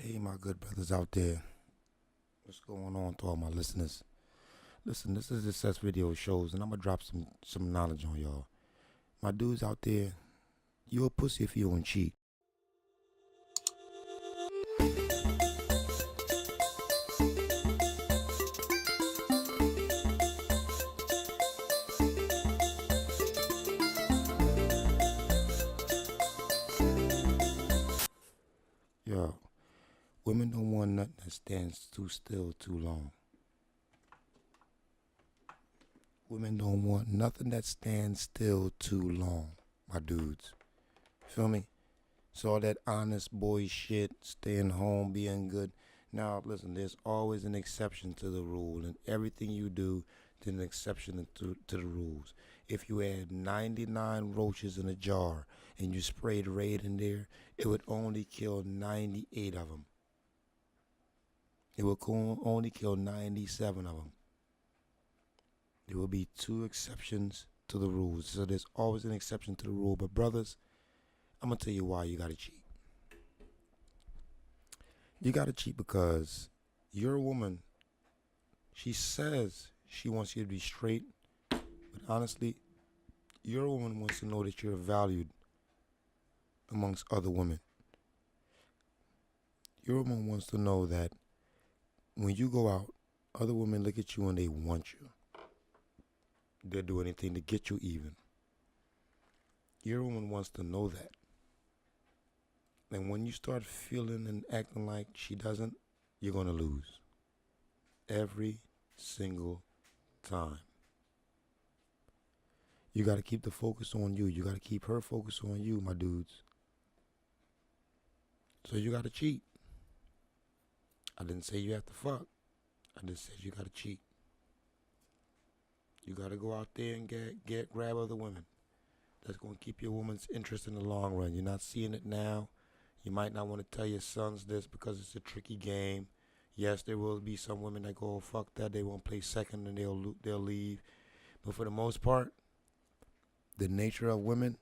Hey, my good brothers out there. What's going on to all my listeners? Listen, this is the Sess Videoz shows, and I'm gonna drop some knowledge on y'all. My dudes out there, you a pussy if you don't cheat. Yo, women don't want nothing that stands too still too long. Women don't want nothing that stands still too long, my dudes. Feel me? So all that honest boy shit, staying home, being good. Now, listen, there's always an exception to the rule, and everything you do, there's an exception to the rules. If you had 99 roaches in a jar and you sprayed Raid in there, it would only kill 98 of them. It would only kill 97 of them. There will be two exceptions to the rules. So there's always an exception to the rule. But brothers, I'm going to tell you why you got to cheat. You got to cheat because your woman, she says she wants you to be straight. But honestly, your woman wants to know that you're valued amongst other women. Your woman wants to know that when you go out, other women look at you and they want you. They'll do anything to get you even. Your woman wants to know that. And when you start feeling and acting like she doesn't, you're going to lose. Every single time. You got to keep the focus on you. You got to keep her focus on you, my dudes. So you got to cheat. I didn't say you have to fuck. I just said you got to cheat. You got to go out there and grab other women. That's going to keep your woman's interest in the long run. You're not seeing it now. You might not want to tell your sons this because it's a tricky game. Yes, there will be some women that go, oh, fuck that. They won't play second and they'll leave. But for the most part, the nature of women,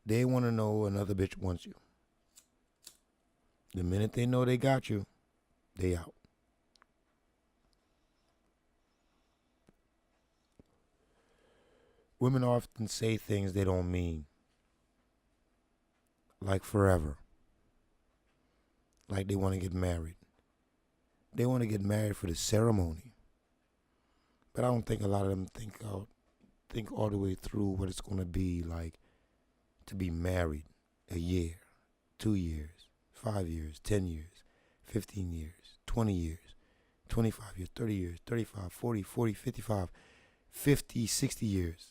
they want to know another bitch wants you. The minute they know they got you, they out. Women often say things they don't mean. Like forever. Like they want to get married. They want to get married for the ceremony. But I don't think a lot of them think all the way through what it's going to be like to be married a year, 2 years, 5 years, 10 years, 15 years, 20 years, 25 years, 30 years, 35, 40, 55, 50, 60 years.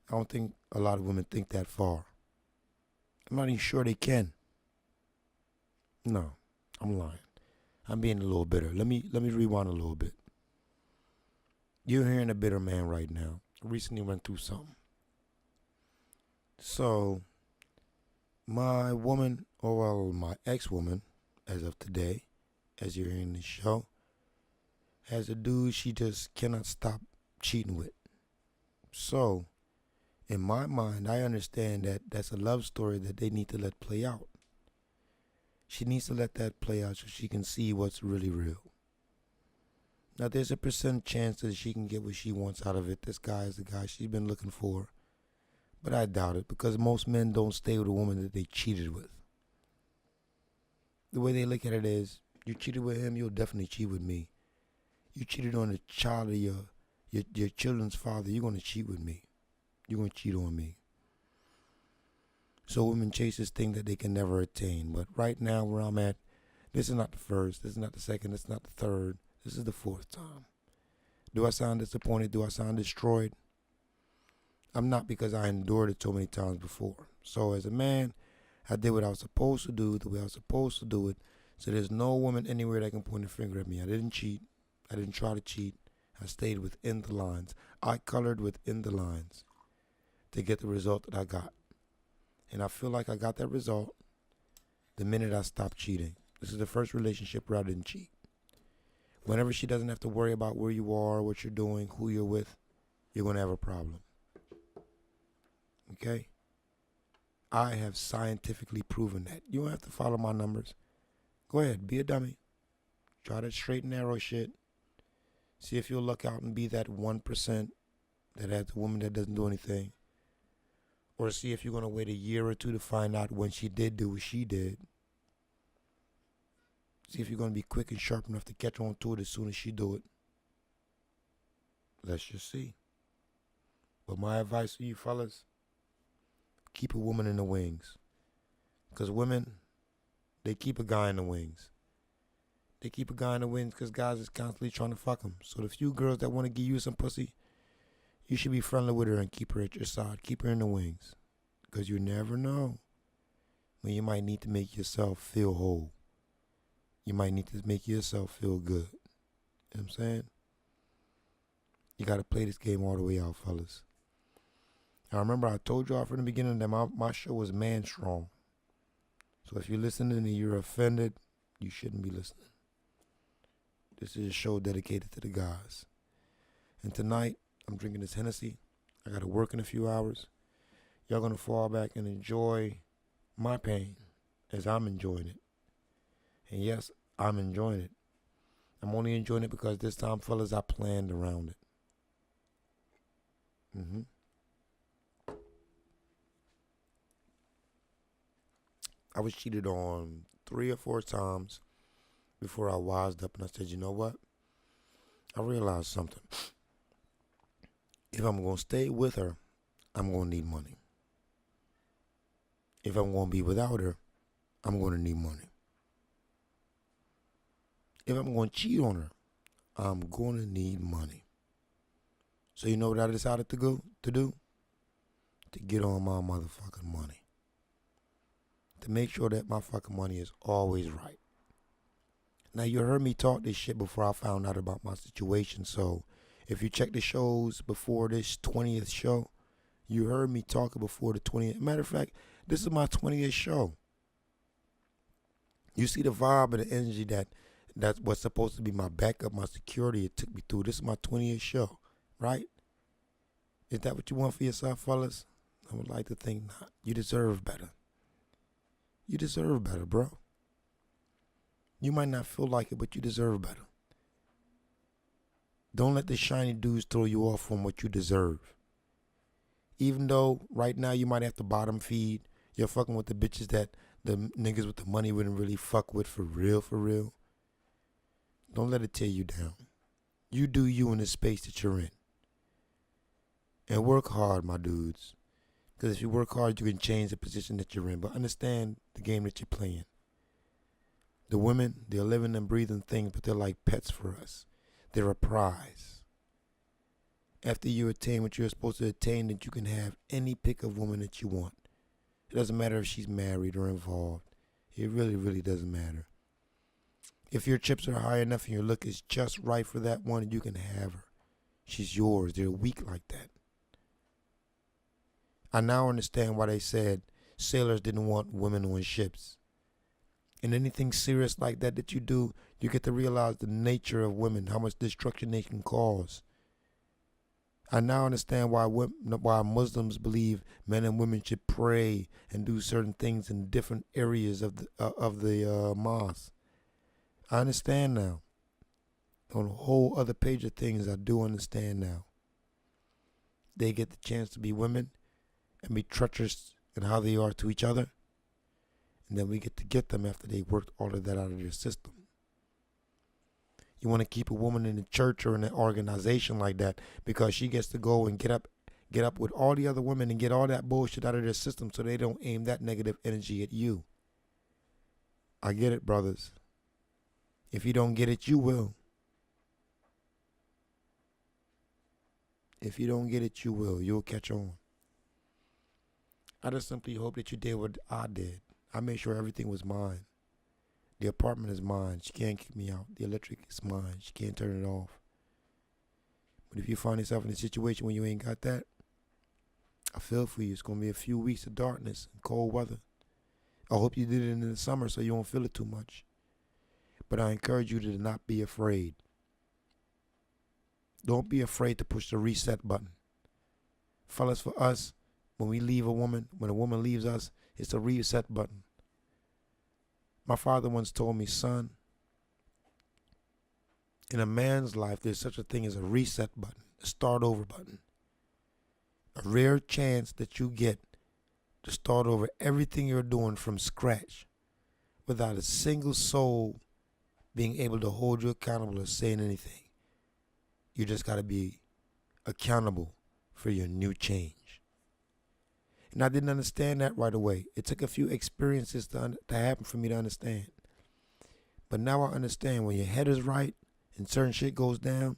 I don't think a lot of women think that far. I'm not even sure they can. No, I'm lying. I'm being a little bitter. Let me rewind a little bit. You're hearing a bitter man right now. I recently went through something. So, my woman, or well, my ex-woman, as of today, as you're hearing this show, has a dude she just cannot stop cheating with. So, in my mind, I understand that that's a love story that they need to let play out. She needs to let that play out so she can see what's really real. Now, there's a % chance that she can get what she wants out of it. This guy is the guy she's been looking for. But I doubt it because most men don't stay with a woman that they cheated with. The way they look at it is, you cheated with him, you'll definitely cheat with me. You cheated on the child of your children's father, you're going to cheat with me. You're going to cheat on me. So women chase this thing that they can never attain. But right now where I'm at, this is not the first, this is not the second, this is not the third, this is the fourth time. Do I sound disappointed? Do I sound destroyed? I'm not, because I endured it so many times before. So as a man, I did what I was supposed to do, the way I was supposed to do it. So there's no woman anywhere that can point a finger at me. I didn't cheat. I didn't try to cheat. I stayed within the lines. I colored within the lines to get the result that I got. And I feel like I got that result the minute I stopped cheating. This is the first relationship where I didn't cheat. Whenever she doesn't have to worry about where you are, what you're doing, who you're with, you're going to have a problem. Okay? I have scientifically proven that. You don't have to follow my numbers. Go ahead, be a dummy. Try that straight and narrow shit. See if you'll luck out and be that 1% that has the woman that doesn't do anything. Or see if you're going to wait a year or two to find out when she did do what she did. See if you're going to be quick and sharp enough to catch on to it as soon as she do it. Let's just see. But my advice to you fellas, keep a woman in the wings. Because women, they keep a guy in the wings. They keep a guy in the wings because guys is constantly trying to fuck them. So the few girls that want to give you some pussy, you should be friendly with her and keep her at your side. Keep her in the wings. Because you never know when you might need to make yourself feel whole. You might need to make yourself feel good. You know what I'm saying? You got to play this game all the way out, fellas. Now remember, I told y'all from the beginning that my show was man strong. So if you're listening and you're offended, you shouldn't be listening. This is a show dedicated to the guys. And tonight, I'm drinking this Hennessy. I got to work in a few hours. Y'all going to fall back and enjoy my pain as I'm enjoying it. And yes, I'm enjoying it. I'm only enjoying it because this time, fellas, I planned around it. I was cheated on 3 or 4 times before I wised up and I said, you know what? I realized something. If I'm going to stay with her, I'm going to need money. If I'm going to be without her, I'm going to need money. If I'm going to cheat on her, I'm going to need money. So you know what I decided to do? To get on my motherfucking money. To make sure that my fucking money is always right. Now, you heard me talk this shit before I found out about my situation. So, if you check the shows before this 20th show, you heard me talking before the 20th. Matter of fact, this is my 20th show. You see the vibe and the energy that's what's supposed to be my backup, my security it took me through. This is my 20th show, right? Is that what you want for yourself, fellas? I would like to think not. You deserve better. You deserve better, bro. You might not feel like it, but you deserve better. Don't let the shiny dudes throw you off from what you deserve. Even though right now you might have to bottom feed, you're fucking with the bitches that the niggas with the money wouldn't really fuck with for real, for real. Don't let it tear you down. You do you in the space that you're in. And work hard, my dudes. Because if you work hard, you can change the position that you're in. But understand the game that you're playing. The women, they're living and breathing things, but they're like pets for us. They're a prize. After you attain what you're supposed to attain, that you can have any pick of woman that you want. It doesn't matter if she's married or involved. It really, really doesn't matter. If your chips are high enough and your look is just right for that one, you can have her. She's yours. They're weak like that. I now understand why they said sailors didn't want women on ships. And anything serious like that you do, you get to realize the nature of women, how much destruction they can cause. I now understand why Muslims believe men and women should pray and do certain things in different areas of the mosque. I understand now. On a whole other page of things, I do understand now. They get the chance to be women and be treacherous in how they are to each other. And then we get them after they worked all of that out of their system. You want to keep a woman in a church or in an organization like that because she gets to go and get up with all the other women and get all that bullshit out of their system so they don't aim that negative energy at you. I get it, brothers. If you don't get it, you will. If you don't get it, you will. You'll catch on. I just simply hope that you did what I did. I made sure everything was mine. The apartment is mine. She can't kick me out. The electric is mine. She can't turn it off. But if you find yourself in a situation where you ain't got that, I feel for you. It's going to be a few weeks of darkness and cold weather. I hope you did it in the summer so you won't feel it too much. But I encourage you to not be afraid. Don't be afraid to push the reset button. Fellas, for us, when we leave a woman, when a woman leaves us, it's a reset button. My father once told me, son, in a man's life, there's such a thing as a reset button, a start over button. A rare chance that you get to start over everything you're doing from scratch without a single soul being able to hold you accountable or saying anything. You just got to be accountable for your new change. And I didn't understand that right away. It took a few experiences to happen for me to understand. But now I understand when your head is right and certain shit goes down,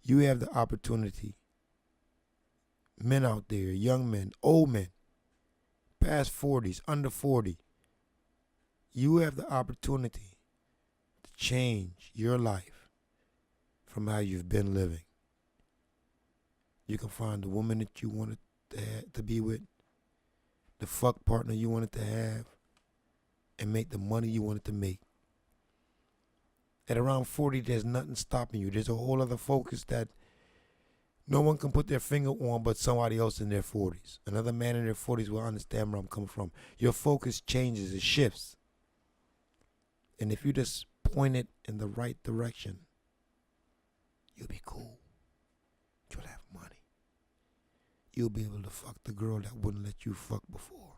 you have the opportunity. Men out there, young men, old men, past 40s, under 40, you have the opportunity to change your life from how you've been living. You can find the woman that you wanted to be with, the fuck partner you wanted to have, and make the money you wanted to make. At around 40, there's nothing stopping you. There's a whole other focus that no one can put their finger on but somebody else in their 40s. Another man in their 40s will understand where I'm coming from. Your focus changes, it shifts. And if you just point it in the right direction, you'll be cool. You'll have money. You'll be able to fuck the girl that wouldn't let you fuck before.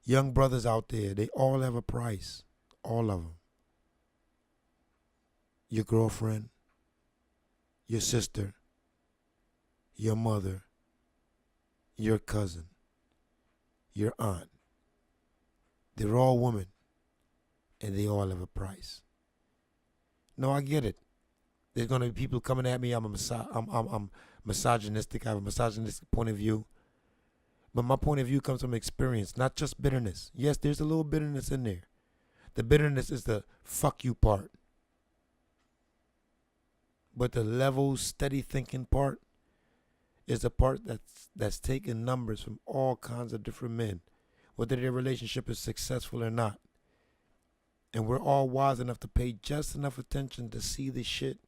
Young brothers out there, they all have a price. All of them. Your girlfriend, your sister, your mother, your cousin, your aunt. They're all women, and they all have a price. No, I get it. There's gonna be people coming at me. I'm misogynistic. I have a misogynistic point of view, but my point of view comes from experience, not just bitterness. Yes, there's a little bitterness in there. The bitterness is the fuck you part. But the level, steady thinking part is the part that's taking numbers from all kinds of different men, whether their relationship is successful or not. And we're all wise enough to pay just enough attention to see the shit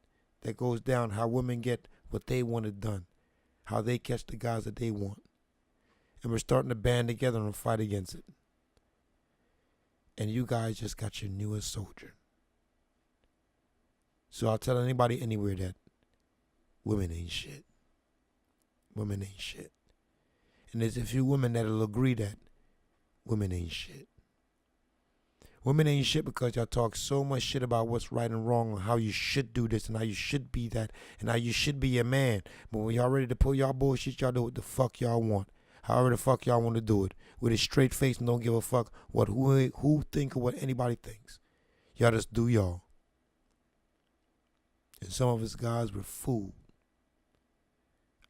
that goes down, how women get what they wanted done, how they catch the guys that they want. And we're starting to band together and fight against it. And you guys just got your newest soldier. So I'll tell anybody anywhere that women ain't shit. Women ain't shit. And there's a few women that'll agree that women ain't shit. Women ain't shit because y'all talk so much shit about what's right and wrong and how you should do this and how you should be that and how you should be a man. But when y'all ready to pull y'all bullshit, y'all do what the fuck y'all want. However the fuck y'all want to do it. With a straight face and don't give a fuck what who think or what anybody thinks. Y'all just do y'all. And some of us guys were fooled.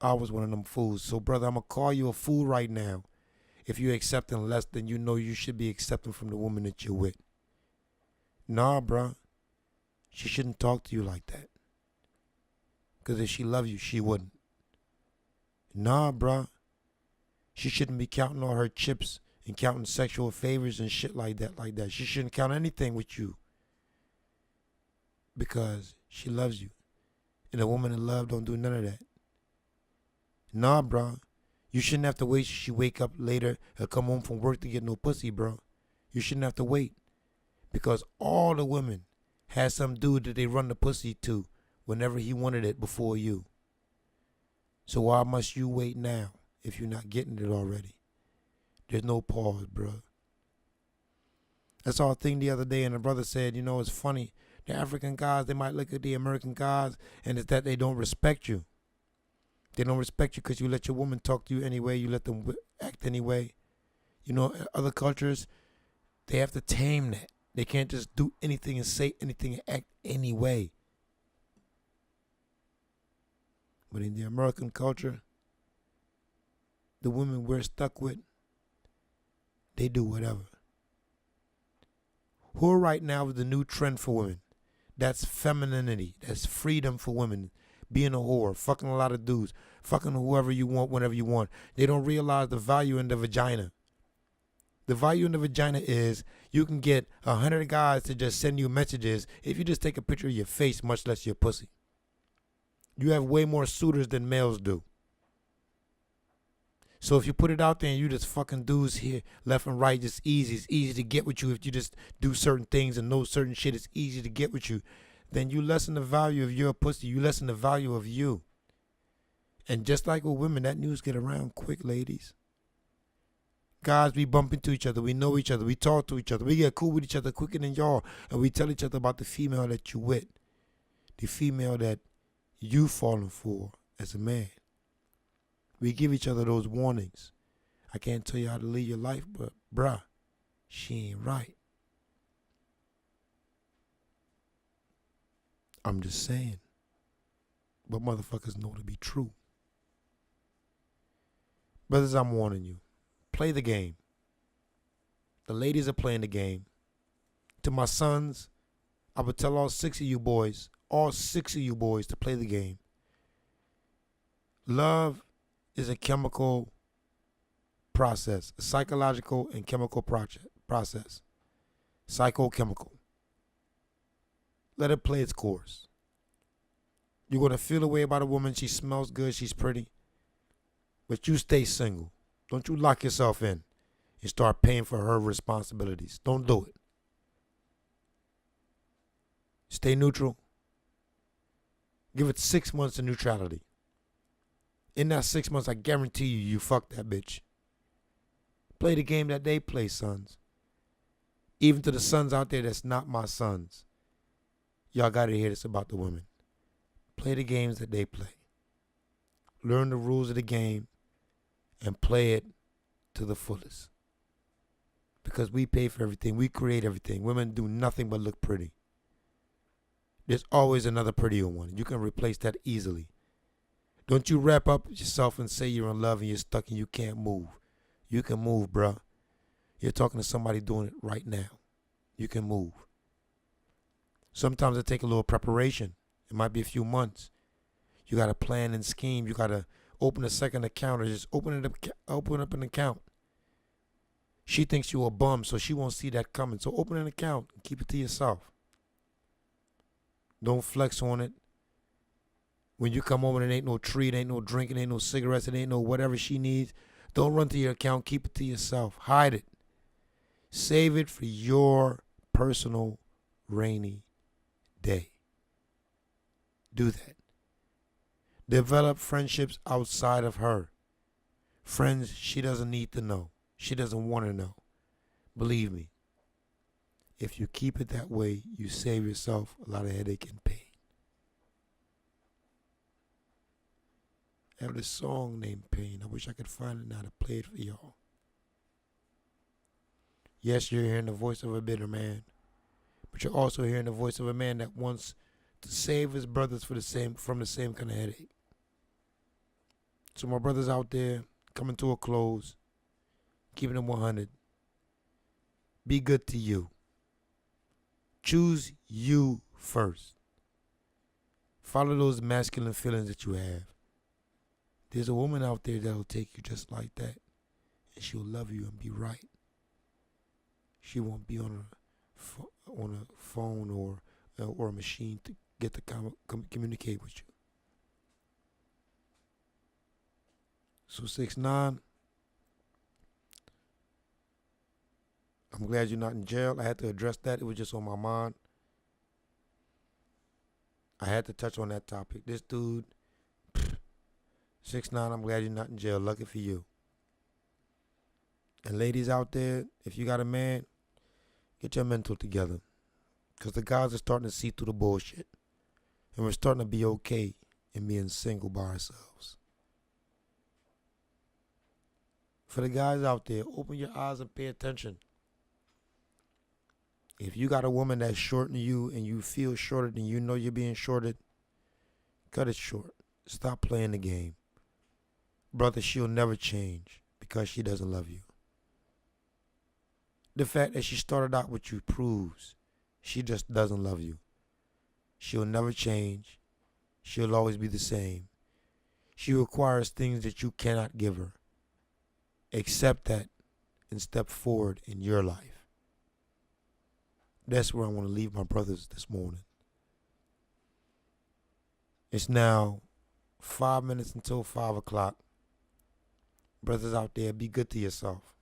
I was one of them fools. So, brother, I'm going to call you a fool right now if you're accepting less than you know you should be accepting from the woman that you're with. Nah, bruh. She shouldn't talk to you like that. Because if she loved you, she wouldn't. Nah, bruh. She shouldn't be counting all her chips and counting sexual favors and shit like that. She shouldn't count anything with you. Because she loves you. And a woman in love don't do none of that. Nah, bro. You shouldn't have to wait till she wake up later or come home from work to get no pussy, bro. You shouldn't have to wait. Because all the women had some dude that they run the pussy to whenever he wanted it before you. So why must you wait now if you're not getting it already? There's no pause, bro. I saw a thing the other day and the brother said, it's funny. The African guys, they might look at the American guys and it's that they don't respect you. They don't respect you because you let your woman talk to you anyway. You let them act anyway. Other cultures, they have to tame that. They can't just do anything and say anything and act anyway. But in the American culture, the women we're stuck with, they do whatever. Who right now is the new trend for women? That's femininity. That's freedom for women. Being a whore, fucking a lot of dudes, fucking whoever you want, whenever you want. They don't realize the value in the vagina. The value in the vagina is you can get 100 guys to just send you messages if you just take a picture of your face, much less your pussy. You have way more suitors than males do. So if you put it out there and you just fucking dudes here, left and right, just easy. It's easy to get with you if you just do certain things and know certain shit. It's easy to get with you. Then you lessen the value of your pussy. You lessen the value of you. And just like with women, that news get around quick, ladies. Guys, we bump into each other. We know each other. We talk to each other. We get cool with each other quicker than y'all. And we tell each other about the female that you with. The female that you falling for as a man. We give each other those warnings. I can't tell you how to live your life, but bruh, she ain't right. I'm just saying. But motherfuckers know to be true. Brothers, I'm warning you. Play the game. The ladies are playing the game. To my sons, I would tell all 6 of you boys, to play the game. Love is a chemical process, a psychological and chemical process. Psychochemical. Let it play its course. You're going to feel a way about a woman. She smells good. She's pretty. But you stay single. Don't you lock yourself in and start paying for her responsibilities. Don't do it. Stay neutral. Give it 6 months of neutrality. In that 6 months, I guarantee you fuck that bitch. Play the game that they play, sons. Even to the sons out there that's not my sons. Y'all got to hear this about the women. Play the games that they play. Learn the rules of the game and play it to the fullest. Because we pay for everything. We create everything. Women do nothing but look pretty. There's always another prettier one. You can replace that easily. Don't you wrap up yourself and say you're in love and you're stuck and you can't move. You can move, bruh. You're talking to somebody doing it right now. You can move. Sometimes it takes a little preparation. It might be a few months. You got to plan and scheme. You got to open a second account or just open up an account. She thinks you're a bum, so she won't see that coming. So open an account and keep it to yourself. Don't flex on it. When you come home and it ain't no treat, ain't no drinking, ain't no cigarettes, it ain't no whatever she needs, don't run to your account. Keep it to yourself. Hide it. Save it for your personal rainy day. Do that. Develop friendships outside of her. Friends she doesn't need to know. She doesn't want to know. Believe me. If you keep it that way, you save yourself a lot of headache and pain. I have this song named Pain. I wish I could find it now to play it for y'all. Yes, you're hearing the voice of a bitter man, but you're also hearing the voice of a man that wants to save his brothers from the same kind of headache. So my brothers out there, coming to a close, keeping them 100. Be good to you. Choose you first. Follow those masculine feelings that you have. There's a woman out there that'll take you just like that, and she'll love you and be right. She won't be on a phone or a machine to get to communicate with you. So 6ix9ine, I'm glad you're not in jail. I had to address that. It was just on my mind. I had to touch on that topic. This dude, 6ix9ine, I'm glad you're not in jail. Lucky for you. And ladies out there, if you got a man, get your mental together. Because the guys are starting to see through the bullshit. And we're starting to be okay in being single by ourselves. For the guys out there, open your eyes and pay attention. If you got a woman that's shorter than you and you feel shorter than you know you're being shorted, cut it short. Stop playing the game. Brother, she'll never change because she doesn't love you. The fact that she started out with you proves she just doesn't love you. She'll never change. She'll always be the same. She requires things that you cannot give her. Accept that and step forward in your life. That's where I want to leave my brothers this morning. It's now 5 minutes until 5 o'clock. Brothers out there, be good to yourself.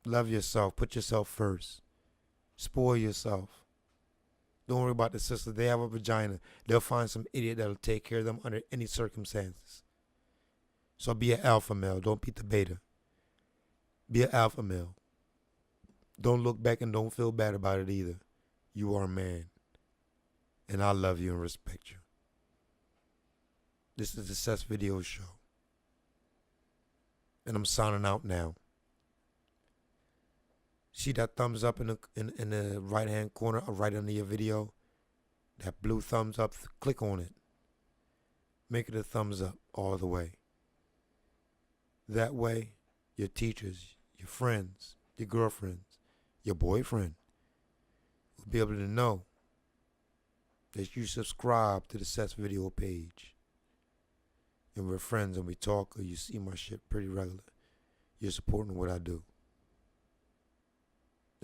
Love yourself. Put yourself first. Spoil yourself. Don't worry about the sisters. They have a vagina. They'll find some idiot that'll take care of them under any circumstances. So be an alpha male. Don't be the beta. Be an alpha male. Don't look back and don't feel bad about it either. You are a man. And I love you and respect you. This is the Sess Videoz show. And I'm signing out now. See that thumbs up in the right hand corner or right under your video? That blue thumbs up, click on it. Make it a thumbs up all the way. That way, your teachers, your friends, your girlfriends, your boyfriend will be able to know that you subscribe to the Sess Videoz page. And we're friends and we talk, or you see my shit pretty regular. You're supporting what I do.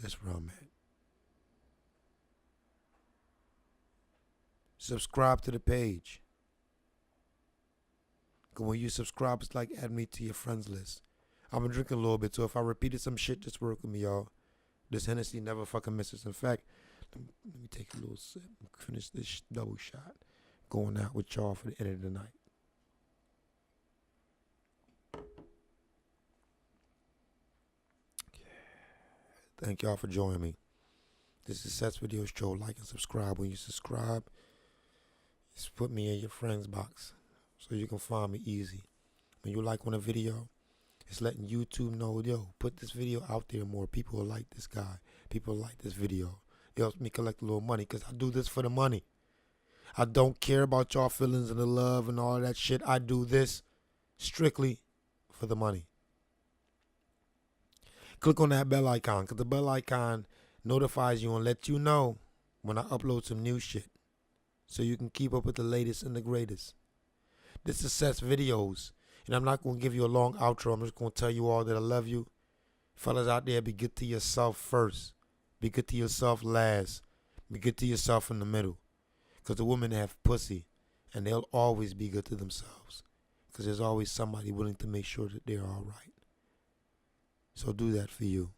That's where I'm at. Subscribe to the page. Because when you subscribe, it's like adding me to your friends list. I've been drinking a little bit, so if I repeated some shit, just work with me, y'all. This Hennessy never fucking misses. In fact, let me take a little sip and finish this double shot. Going out with y'all for the end of the night. Thank y'all for joining me. This is Sess Videoz show. Like and subscribe. When you subscribe, just put me in your friends box so you can find me easy. When you like on a video, it's letting YouTube know, yo, put this video out there more. People will like this guy. People will like this video. It helps me collect a little money because I do this for the money. I don't care about y'all feelings and the love and all that shit. I do this strictly for the money. Click on that bell icon because the bell icon notifies you and lets you know when I upload some new shit so you can keep up with the latest and the greatest. This is Sess Videoz, and I'm not going to give you a long outro. I'm just going to tell you all that I love you. Fellas out there, be good to yourself first. Be good to yourself last. Be good to yourself in the middle. Because the women have pussy, and they'll always be good to themselves. Because there's always somebody willing to make sure that they're all right. So do that for you.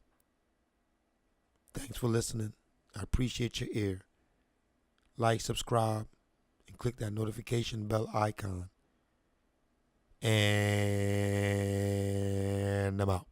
Thanks for listening. I appreciate your ear. Like, subscribe, and click that notification bell icon. And I'm out.